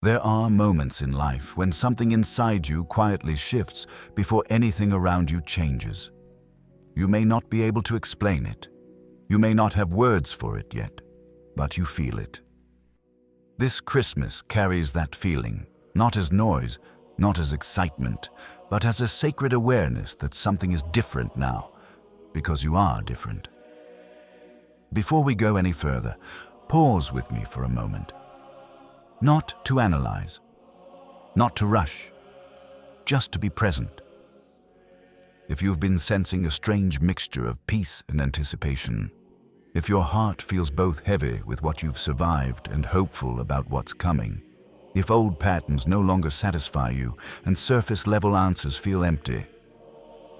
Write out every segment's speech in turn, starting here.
There are moments in life when something inside you quietly shifts before anything around you changes. You may not be able to explain it. You may not have words for it yet, but you feel it. This Christmas carries that feeling, not as noise, not as excitement, but as a sacred awareness that something is different now, because you are different. Before we go any further, pause with me for a moment. Not to analyze, not to rush, just to be present. If you've been sensing a strange mixture of peace and anticipation, if your heart feels both heavy with what you've survived and hopeful about what's coming, if old patterns no longer satisfy you and surface-level answers feel empty,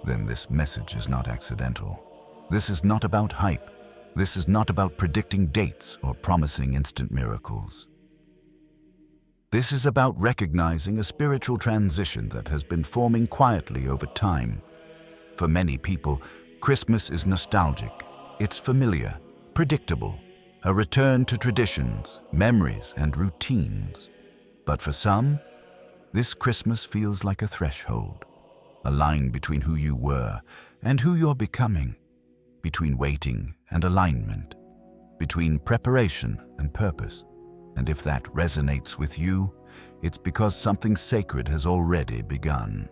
then this message is not accidental. This is not about hype. This is not about predicting dates or promising instant miracles. This is about recognizing a spiritual transition that has been forming quietly over time. For many people, Christmas is nostalgic. It's familiar, predictable, a return to traditions, memories, and routines. But for some, this Christmas feels like a threshold, a line between who you were and who you're becoming, between waiting and alignment, between preparation and purpose. And if that resonates with you, it's because something sacred has already begun.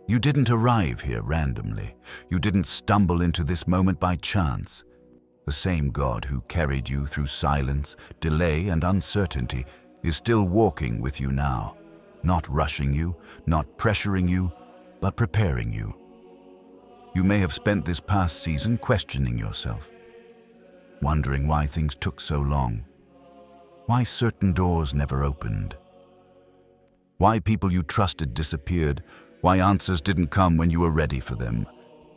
You didn't arrive here randomly. You didn't stumble into this moment by chance. The same God who carried you through silence, delay, and uncertainty is still walking with you now, not rushing you, not pressuring you, but preparing you. You may have spent this past season questioning yourself, wondering why things took so long, why certain doors never opened, why people you trusted disappeared, why answers didn't come when you were ready for them.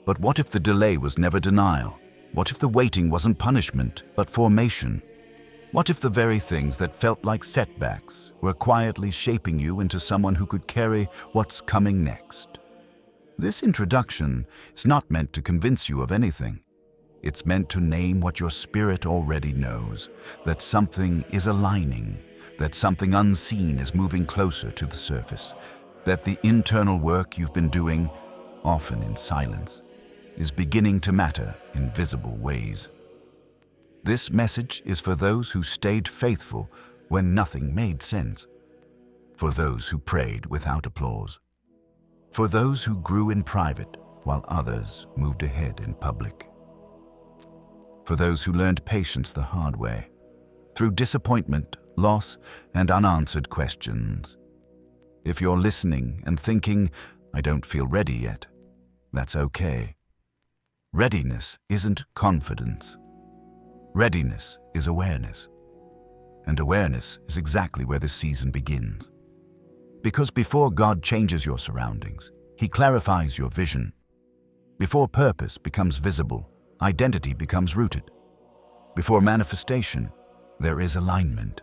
But what if the delay was never denial? What if the waiting wasn't punishment, but formation? What if the very things that felt like setbacks were quietly shaping you into someone who could carry what's coming next? This introduction is not meant to convince you of anything. It's meant to name what your spirit already knows, that something is aligning, that something unseen is moving closer to the surface, that the internal work you've been doing, often in silence, is beginning to matter in visible ways. This message is for those who stayed faithful when nothing made sense, for those who prayed without applause, for those who grew in private while others moved ahead in public, for those who learned patience the hard way, through disappointment, loss, and unanswered questions. If you're listening and thinking, "I don't feel ready yet," that's okay. Readiness isn't confidence. Readiness is awareness. And awareness is exactly where this season begins. Because before God changes your surroundings, He clarifies your vision. Before purpose becomes visible, identity becomes rooted. Before manifestation, there is alignment.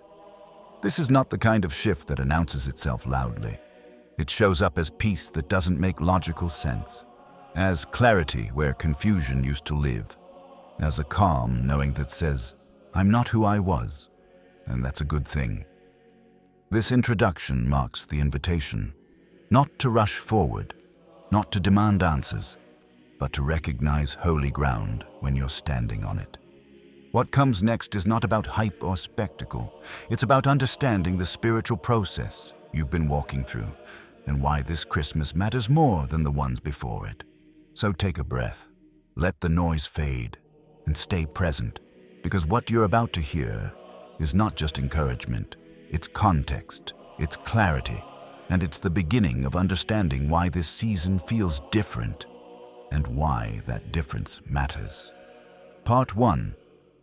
This is not the kind of shift that announces itself loudly. It shows up as peace that doesn't make logical sense, as clarity where confusion used to live, as a calm knowing that says, "I'm not who I was," and that's a good thing. This introduction marks the invitation, not to rush forward, not to demand answers, but to recognize holy ground when you're standing on it. What comes next is not about hype or spectacle. It's about understanding the spiritual process you've been walking through and why this Christmas matters more than the ones before it. So take a breath, let the noise fade, and stay present, because what you're about to hear is not just encouragement, it's context, it's clarity, and it's the beginning of understanding why this season feels different and why that difference matters. Part 1.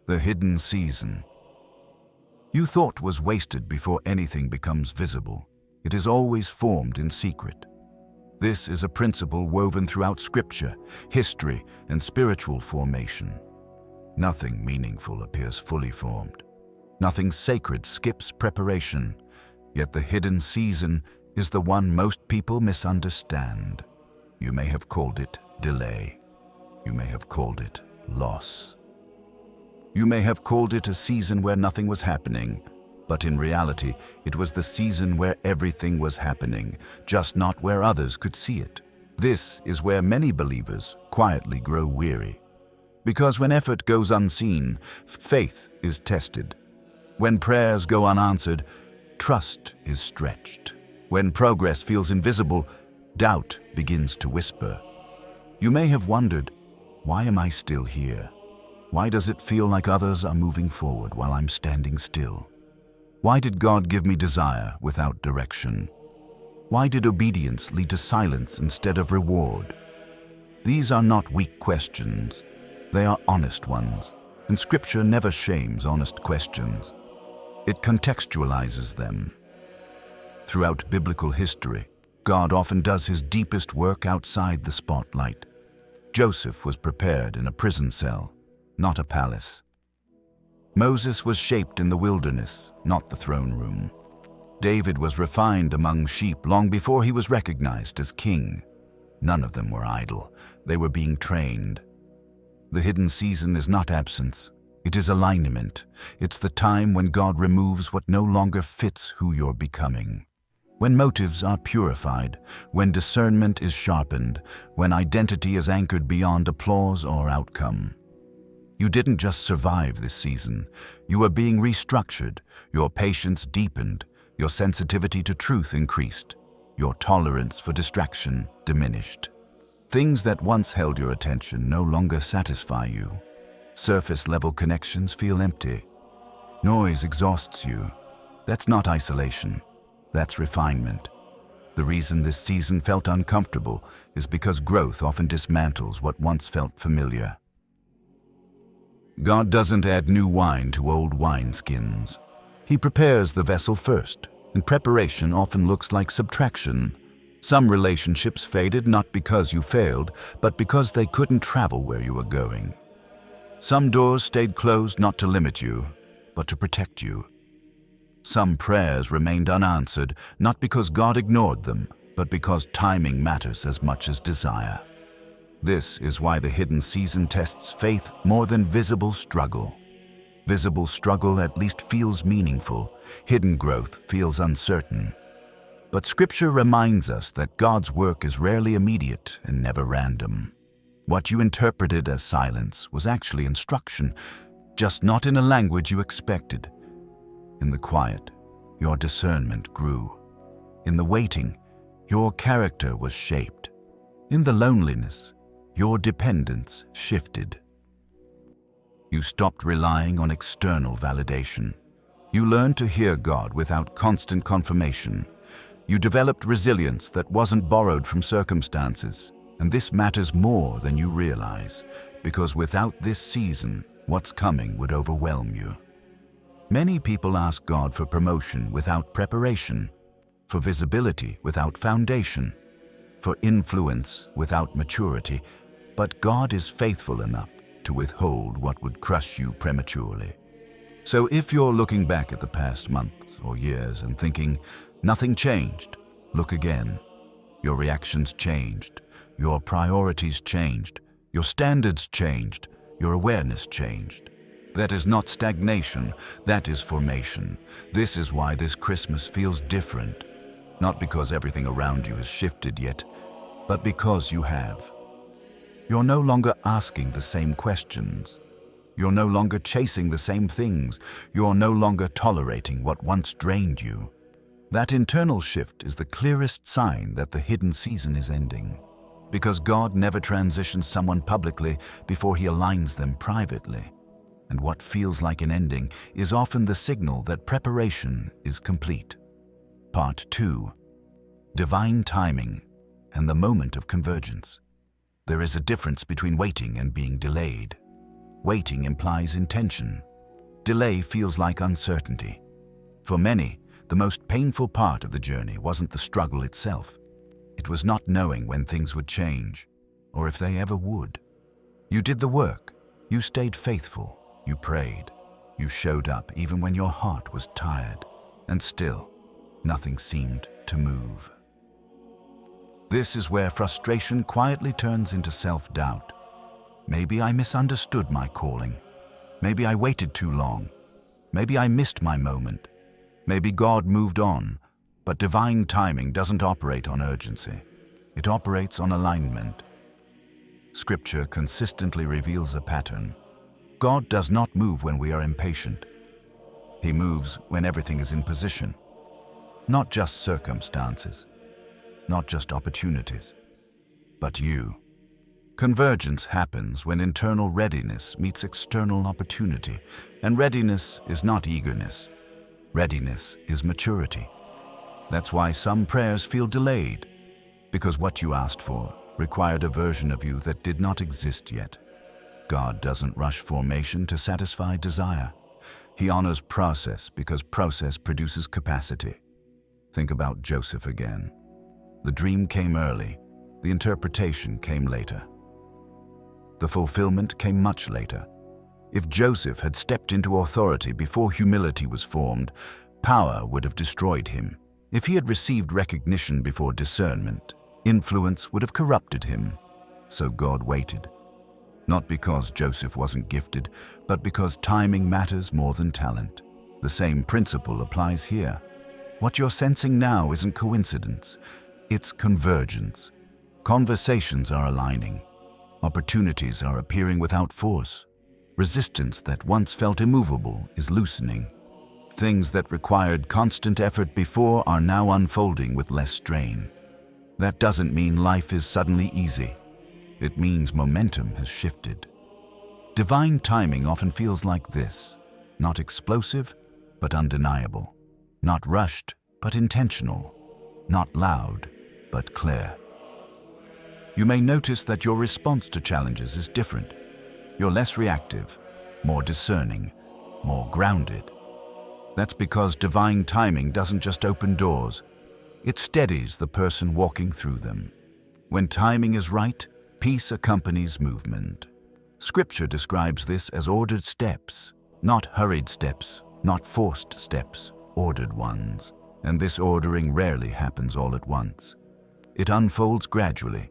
The hidden season. You thought was wasted before anything becomes visible. It is always formed in secret. This is a principle woven throughout scripture, history, and spiritual formation. Nothing meaningful appears fully formed. Nothing sacred skips preparation, yet the hidden season is the one most people misunderstand. You may have called it delay. You may have called it loss. You may have called it a season where nothing was happening, But in reality, it was the season where everything was happening, just not where others could see it. This is where many believers quietly grow weary. Because when effort goes unseen, faith is tested. When prayers go unanswered, trust is stretched. When progress feels invisible, doubt begins to whisper. You may have wondered, why am I still here? Why does it feel like others are moving forward while I'm standing still? Why did God give me desire without direction? Why did obedience lead to silence instead of reward? These are not weak questions. They are honest ones, and Scripture never shames honest questions. It contextualizes them. Throughout biblical history, God often does his deepest work outside the spotlight. Joseph was prepared in a prison cell, not a palace. Moses was shaped in the wilderness, not the throne room. David was refined among sheep long before he was recognized as king. None of them were idle. They were being trained. The hidden season is not absence. It is alignment. It's the time when God removes what no longer fits who you're becoming. When motives are purified, when discernment is sharpened, when identity is anchored beyond applause or outcome. You didn't just survive this season. You were being restructured. Your patience deepened. Your sensitivity to truth increased. Your tolerance for distraction diminished. Things that once held your attention no longer satisfy you. Surface-level connections feel empty. Noise exhausts you. That's not isolation. That's refinement. The reason this season felt uncomfortable is because growth often dismantles what once felt familiar. God doesn't add new wine to old wineskins. He prepares the vessel first, and preparation often looks like subtraction. Some relationships faded not because you failed, but because they couldn't travel where you were going. Some doors stayed closed not to limit you, but to protect you. Some prayers remained unanswered, not because God ignored them, but because timing matters as much as desire. This is why the hidden season tests faith more than visible struggle. Visible struggle at least feels meaningful. Hidden growth feels uncertain. But Scripture reminds us that God's work is rarely immediate and never random. What you interpreted as silence was actually instruction, just not in a language you expected. In the quiet, your discernment grew. In the waiting, your character was shaped. In the loneliness, your dependence shifted. You stopped relying on external validation. You learned to hear God without constant confirmation. You developed resilience that wasn't borrowed from circumstances. And this matters more than you realize, because without this season, what's coming would overwhelm you. Many people ask God for promotion without preparation, for visibility without foundation, for influence without maturity, but God is faithful enough to withhold what would crush you prematurely. So if you're looking back at the past months or years and thinking, nothing changed, look again. Your reactions changed, your priorities changed, your standards changed, your awareness changed. That is not stagnation, that is formation. This is why this Christmas feels different. Not because everything around you has shifted yet, but because you have. You're no longer asking the same questions. You're no longer chasing the same things. You're no longer tolerating what once drained you. That internal shift is the clearest sign that the hidden season is ending. Because God never transitions someone publicly before he aligns them privately. And what feels like an ending is often the signal that preparation is complete. Part 2. Divine timing and the moment of convergence. There is a difference between waiting and being delayed. Waiting implies intention. Delay feels like uncertainty. For many, the most painful part of the journey wasn't the struggle itself. It was not knowing when things would change, or if they ever would. You did the work. You stayed faithful. You prayed. You showed up even when your heart was tired. And still, nothing seemed to move. This is where frustration quietly turns into self-doubt. Maybe I misunderstood my calling. Maybe I waited too long. Maybe I missed my moment. Maybe God moved on, but divine timing doesn't operate on urgency. It operates on alignment. Scripture consistently reveals a pattern. God does not move when we are impatient. He moves when everything is in position. Not just circumstances, not just opportunities, but you. Convergence happens when internal readiness meets external opportunity, and readiness is not eagerness. Readiness is maturity. That's why some prayers feel delayed, because what you asked for required a version of you that did not exist yet. God doesn't rush formation to satisfy desire. He honors process because process produces capacity. Think about Joseph again. The dream came early, the interpretation came later. The fulfillment came much later. If Joseph had stepped into authority before humility was formed, power would have destroyed him. If he had received recognition before discernment, influence would have corrupted him. So God waited. Not because Joseph wasn't gifted, but because timing matters more than talent. The same principle applies here. What you're sensing now isn't coincidence, it's convergence. Conversations are aligning. Opportunities are appearing without force. Resistance that once felt immovable is loosening. Things that required constant effort before are now unfolding with less strain. That doesn't mean life is suddenly easy. It means momentum has shifted. Divine timing often feels like this, not explosive, but undeniable. Not rushed, but intentional. Not loud, but clear. You may notice that your response to challenges is different. You're less reactive, more discerning, more grounded. That's because divine timing doesn't just open doors, it steadies the person walking through them. When timing is right, peace accompanies movement. Scripture describes this as ordered steps, not hurried steps, not forced steps, ordered ones. And this ordering rarely happens all at once. It unfolds gradually,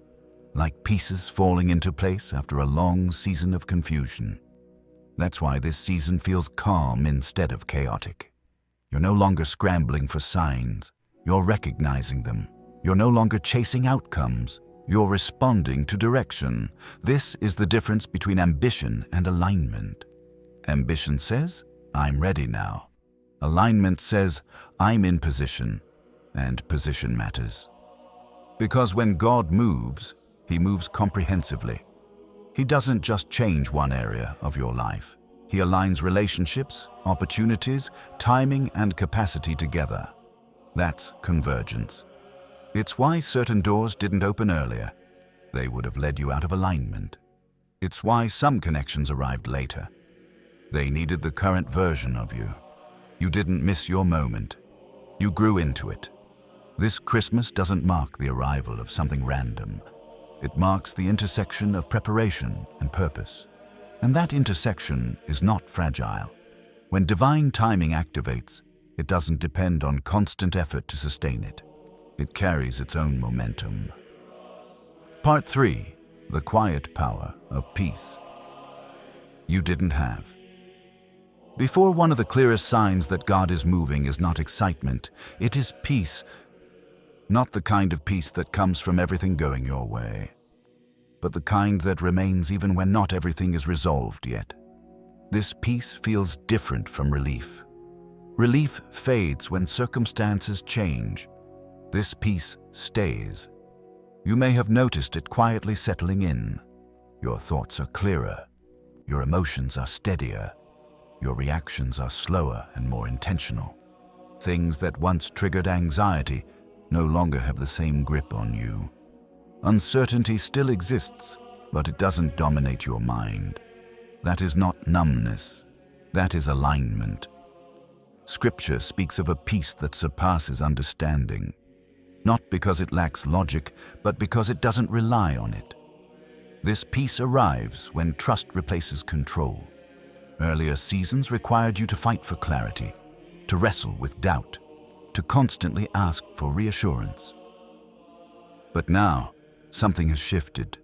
like pieces falling into place after a long season of confusion. That's why this season feels calm instead of chaotic. You're no longer scrambling for signs. You're recognizing them. You're no longer chasing outcomes. You're responding to direction. This is the difference between ambition and alignment. Ambition says, I'm ready now. Alignment says, I'm in position, and position matters. Because when God moves, He moves comprehensively. He doesn't just change one area of your life. He aligns relationships, opportunities, timing, and capacity together. That's convergence. It's why certain doors didn't open earlier. They would have led you out of alignment. It's why some connections arrived later. They needed the current version of you. You didn't miss your moment. You grew into it. This Christmas doesn't mark the arrival of something random. It marks the intersection of preparation and purpose. And that intersection is not fragile. When divine timing activates, it doesn't depend on constant effort to sustain it. It carries its own momentum. Part 3. The quiet power of peace. You didn't have. Before one of the clearest signs that God is moving is not excitement, it is peace. Not the kind of peace that comes from everything going your way, but the kind that remains even when not everything is resolved yet. This peace feels different from relief. Relief fades when circumstances change. This peace stays. You may have noticed it quietly settling in. Your thoughts are clearer. Your emotions are steadier. Your reactions are slower and more intentional. Things that once triggered anxiety no longer have the same grip on you. Uncertainty still exists, but it doesn't dominate your mind. That is not numbness. That is alignment. Scripture speaks of a peace that surpasses understanding, not because it lacks logic, but because it doesn't rely on it. This peace arrives when trust replaces control. Earlier seasons required you to fight for clarity, to wrestle with doubt, to constantly ask for reassurance. But now, something has shifted.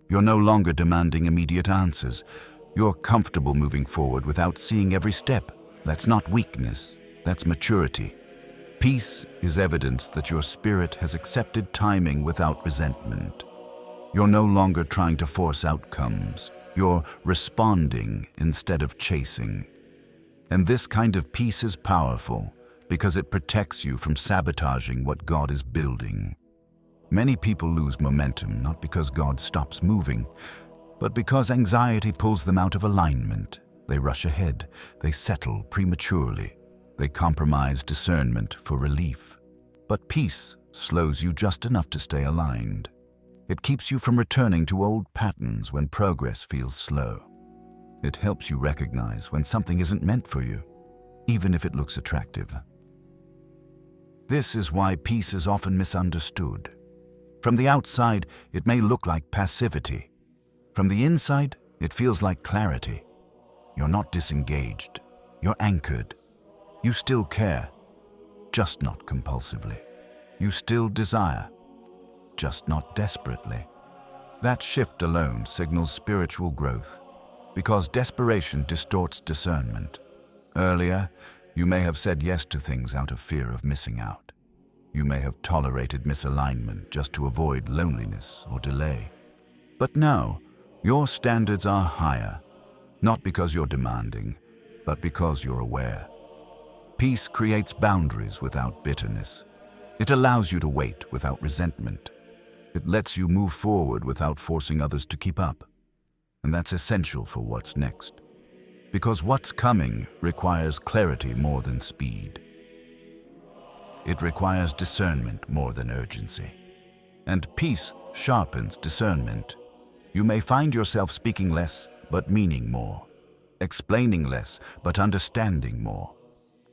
You're no longer demanding immediate answers. You're comfortable moving forward without seeing every step. That's not weakness, That's maturity. Peace is evidence that your spirit has accepted timing without resentment. You're no longer trying to force outcomes. You're responding instead of chasing. And this kind of peace is powerful because it protects you from sabotaging what God is building. Many people lose momentum not because God stops moving, but because anxiety pulls them out of alignment. They rush ahead, they settle prematurely, they compromise discernment for relief. But peace slows you just enough to stay aligned. It keeps you from returning to old patterns when progress feels slow. It helps you recognize when something isn't meant for you, even if it looks attractive. This is why peace is often misunderstood. From the outside, it may look like passivity. From the inside, it feels like clarity. You're not disengaged. You're anchored. You still care, just not compulsively. You still desire, just not desperately. That shift alone signals spiritual growth, because desperation distorts discernment. Earlier, you may have said yes to things out of fear of missing out. You may have tolerated misalignment just to avoid loneliness or delay. But now, your standards are higher, not because you're demanding, but because you're aware. Peace creates boundaries without bitterness. It allows you to wait without resentment. It lets you move forward without forcing others to keep up. And that's essential for what's next. Because what's coming requires clarity more than speed. It requires discernment more than urgency. And peace sharpens discernment. You may find yourself speaking less, but meaning more. Explaining less, but understanding more.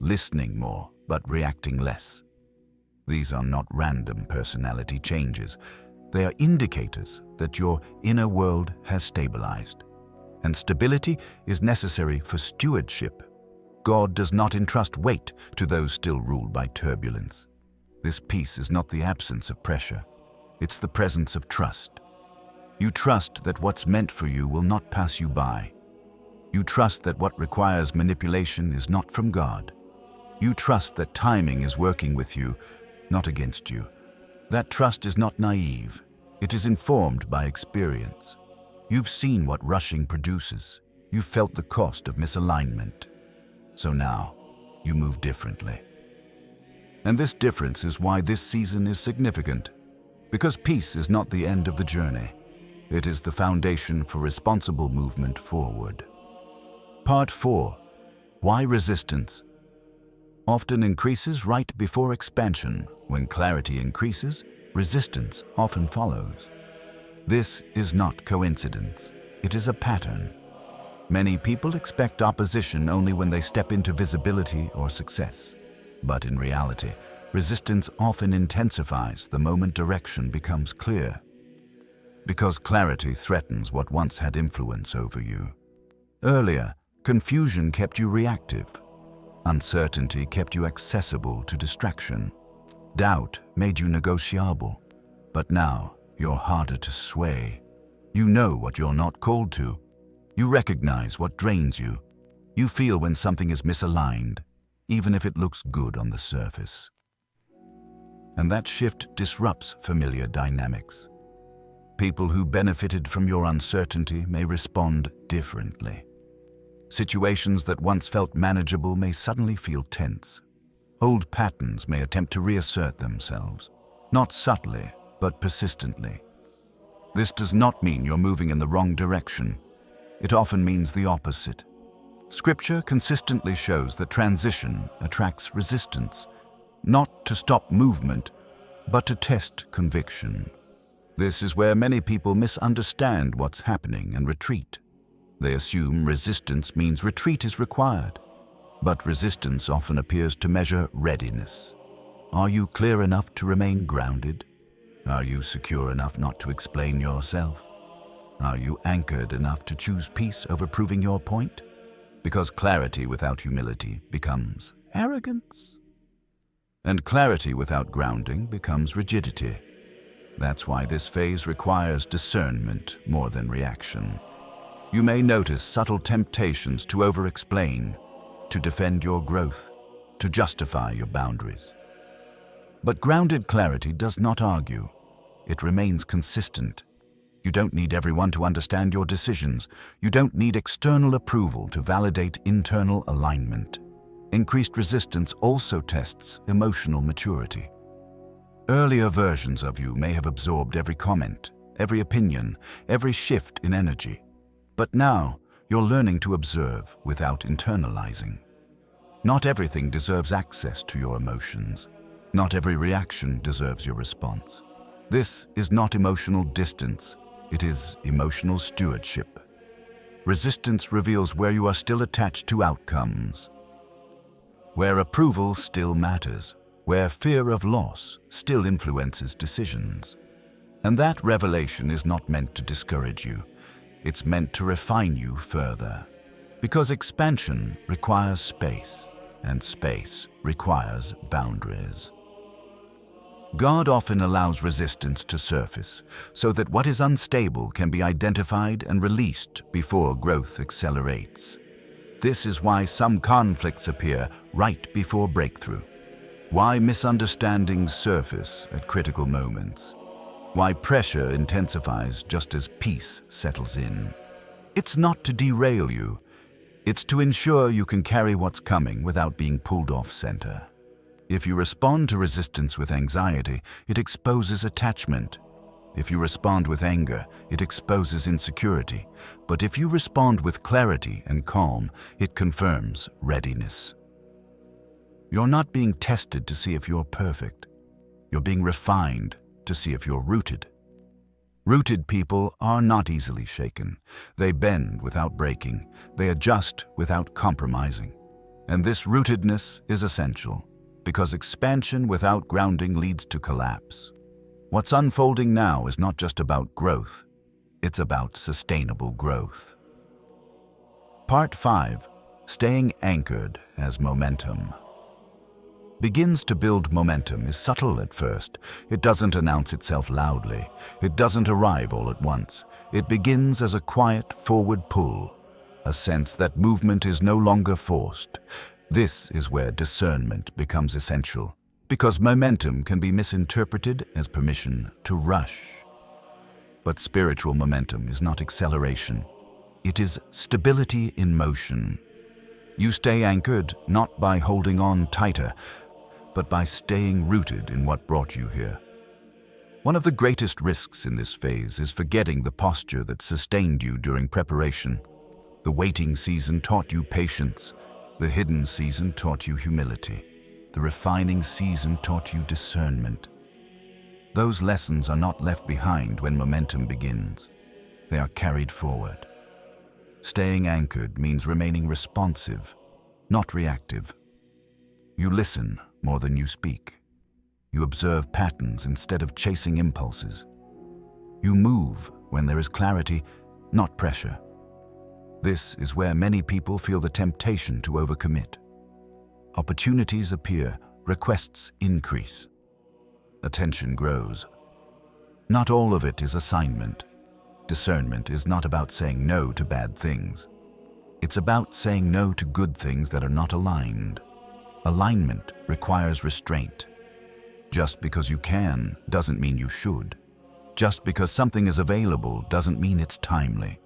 Listening more, but reacting less. These are not random personality changes. They are indicators that your inner world has stabilized. And stability is necessary for stewardship. God does not entrust weight to those still ruled by turbulence. This peace is not the absence of pressure. It's the presence of trust. You trust that what's meant for you will not pass you by. You trust that what requires manipulation is not from God. You trust that timing is working with you, not against you. That trust is not naive. It is informed by experience. You've seen what rushing produces. You've felt the cost of misalignment. So now, you move differently. And this difference is why this season is significant. Because peace is not the end of the journey. It is the foundation for responsible movement forward. Part 4. Why resistance often increases right before expansion. When clarity increases, resistance often follows. This is not coincidence. It is a pattern. Many people expect opposition only when they step into visibility or success. But in reality, resistance often intensifies the moment direction becomes clear. Because clarity threatens what once had influence over you. Earlier, confusion kept you reactive. Uncertainty kept you accessible to distraction. Doubt made you negotiable. But now, you're harder to sway. You know what you're not called to. You recognize what drains you. You feel when something is misaligned, even if it looks good on the surface. And that shift disrupts familiar dynamics. People who benefited from your uncertainty may respond differently. Situations that once felt manageable may suddenly feel tense. Old patterns may attempt to reassert themselves, not subtly, but persistently. This does not mean you're moving in the wrong direction. It often means the opposite. Scripture consistently shows that transition attracts resistance, not to stop movement, but to test conviction. This is where many people misunderstand what's happening and retreat. They assume resistance means retreat is required, but resistance often appears to measure readiness. Are you clear enough to remain grounded? Are you secure enough not to explain yourself? Are you anchored enough to choose peace over proving your point? Because clarity without humility becomes arrogance. And clarity without grounding becomes rigidity. That's why this phase requires discernment more than reaction. You may notice subtle temptations to over-explain, to defend your growth, to justify your boundaries. But grounded clarity does not argue. It remains consistent. You don't need everyone to understand your decisions. You don't need external approval to validate internal alignment. Increased resistance also tests emotional maturity. Earlier versions of you may have absorbed every comment, every opinion, every shift in energy. But now, you're learning to observe without internalizing. Not everything deserves access to your emotions. Not every reaction deserves your response. This is not emotional distance. It is emotional stewardship. Resistance reveals where you are still attached to outcomes, where approval still matters, where fear of loss still influences decisions. And that revelation is not meant to discourage you. It's meant to refine you further. Because expansion requires space, and space requires boundaries. God often allows resistance to surface so that what is unstable can be identified and released before growth accelerates. This is why some conflicts appear right before breakthrough, why misunderstandings surface at critical moments, why pressure intensifies just as peace settles in. It's not to derail you, it's to ensure you can carry what's coming without being pulled off center. If you respond to resistance with anxiety, it exposes attachment. If you respond with anger, it exposes insecurity. But if you respond with clarity and calm, it confirms readiness. You're not being tested to see if you're perfect. You're being refined to see if you're rooted. Rooted people are not easily shaken. They bend without breaking. They adjust without compromising. And this rootedness is essential, because expansion without grounding leads to collapse. What's unfolding now is not just about growth, it's about sustainable growth. Part 5. Staying anchored as momentum. Begins to build momentum is subtle at first. It doesn't announce itself loudly. It doesn't arrive all at once. It begins as a quiet forward pull, a sense that movement is no longer forced. This is where discernment becomes essential, because momentum can be misinterpreted as permission to rush. But spiritual momentum is not acceleration. It is stability in motion. You stay anchored not by holding on tighter, but by staying rooted in what brought you here. One of the greatest risks in this phase is forgetting the posture that sustained you during preparation. The waiting season taught you patience. The hidden season taught you humility. The refining season taught you discernment. Those lessons are not left behind when momentum begins. They are carried forward. Staying anchored means remaining responsive, not reactive. You listen more than you speak. You observe patterns instead of chasing impulses. You move when there is clarity, not pressure. This is where many people feel the temptation to overcommit. Opportunities appear, requests increase. Attention grows. Not all of it is assignment. Discernment is not about saying no to bad things. It's about saying no to good things that are not aligned. Alignment requires restraint. Just because you can doesn't mean you should. Just because something is available doesn't mean it's timely.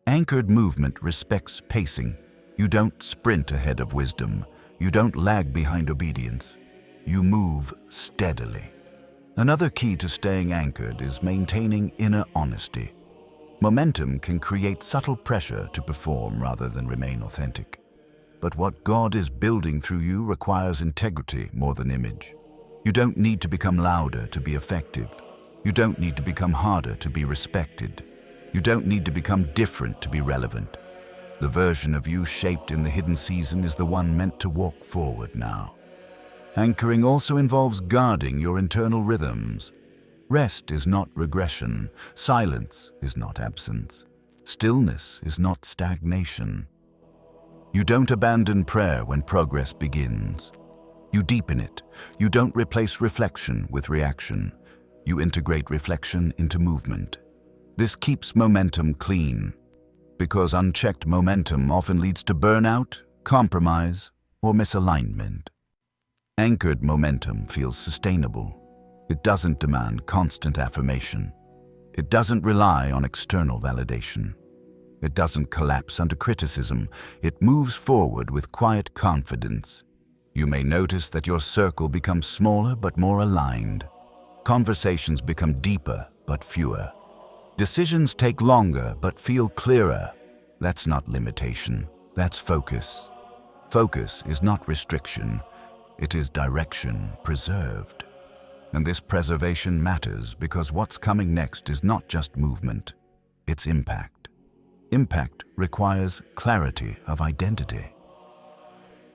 Anchored movement respects pacing. You don't sprint ahead of wisdom. You don't lag behind obedience. You move steadily. Another key to staying anchored is maintaining inner honesty. Momentum can create subtle pressure to perform rather than remain authentic. But what God is building through you requires integrity more than image. You don't need to become louder to be effective. You don't need to become harder to be respected. You don't need to become different to be relevant. The version of you shaped in the hidden season is the one meant to walk forward now. Anchoring also involves guarding your internal rhythms. Rest is not regression. Silence is not absence. Stillness is not stagnation. You don't abandon prayer when progress begins. You deepen it. You don't replace reflection with reaction. You integrate reflection into movement. This keeps momentum clean, because unchecked momentum often leads to burnout, compromise, or misalignment. Anchored momentum feels sustainable. It doesn't demand constant affirmation. It doesn't rely on external validation. It doesn't collapse under criticism. It moves forward with quiet confidence. You may notice that your circle becomes smaller but more aligned. Conversations become deeper but fewer. Decisions take longer but feel clearer. That's not limitation, that's focus. Focus is not restriction, it is direction preserved. And this preservation matters because what's coming next is not just movement, it's impact. Impact requires clarity of identity.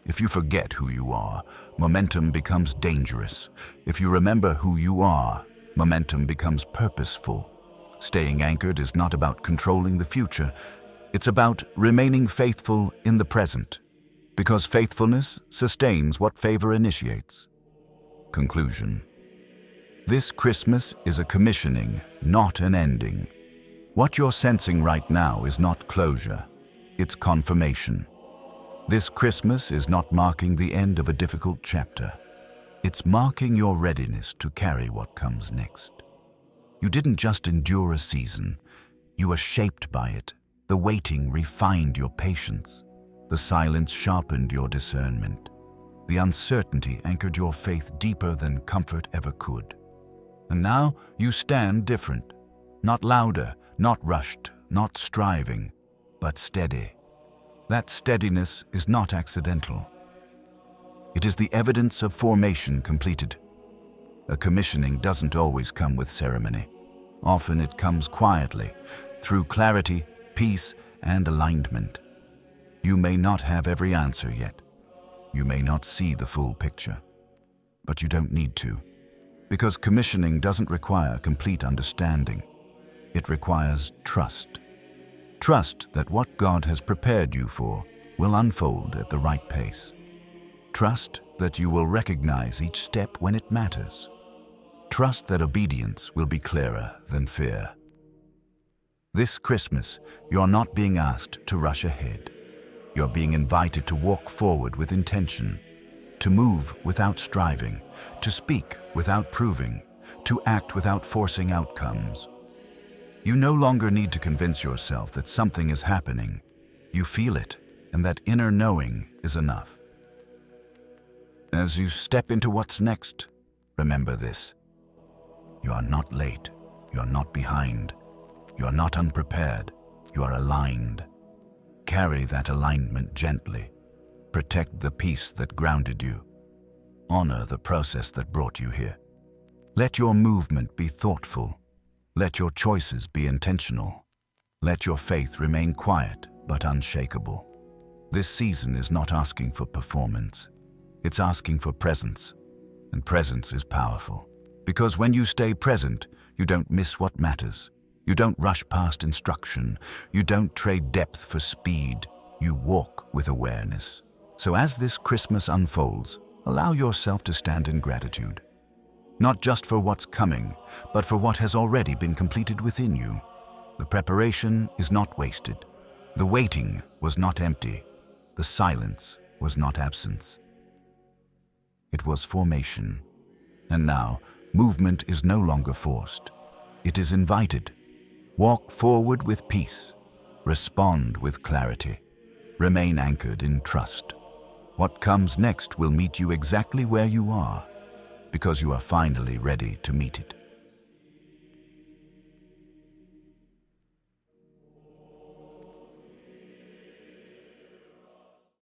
If you forget who you are, momentum becomes dangerous. If you remember who you are, momentum becomes purposeful. Staying anchored is not about controlling the future. It's about remaining faithful in the present, because faithfulness sustains what favor initiates. Conclusion. This Christmas is a commissioning, not an ending. What you're sensing right now is not closure, it's confirmation. This Christmas is not marking the end of a difficult chapter. It's marking your readiness to carry what comes next. You didn't just endure a season, you were shaped by it. The waiting refined your patience. The silence sharpened your discernment. The uncertainty anchored your faith deeper than comfort ever could. And now you stand different, not louder, not rushed, not striving, but steady. That steadiness is not accidental. It is the evidence of formation completed. A commissioning doesn't always come with ceremony. Often it comes quietly, through clarity, peace, and alignment. You may not have every answer yet. You may not see the full picture. But you don't need to. Because commissioning doesn't require complete understanding. It requires trust. Trust that what God has prepared you for will unfold at the right pace. Trust that you will recognize each step when it matters. Trust that obedience will be clearer than fear. This Christmas, you're not being asked to rush ahead. You're being invited to walk forward with intention, to move without striving, to speak without proving, to act without forcing outcomes. You no longer need to convince yourself that something is happening. You feel it, and that inner knowing is enough. As you step into what's next, remember this. You are not late. You are not behind. You are not unprepared. You are aligned. Carry that alignment gently. Protect the peace that grounded you. Honor the process that brought you here. Let your movement be thoughtful. Let your choices be intentional. Let your faith remain quiet but unshakable. This season is not asking for performance. It's asking for presence. And presence is powerful. Because when you stay present, you don't miss what matters. You don't rush past instruction. You don't trade depth for speed. You walk with awareness. So as this Christmas unfolds, allow yourself to stand in gratitude. Not just for what's coming, but for what has already been completed within you. The preparation is not wasted. The waiting was not empty. The silence was not absence. It was formation. And now, movement is no longer forced. It is invited. Walk forward with peace. Respond with clarity. Remain anchored in trust. What comes next will meet you exactly where you are, because you are finally ready to meet it.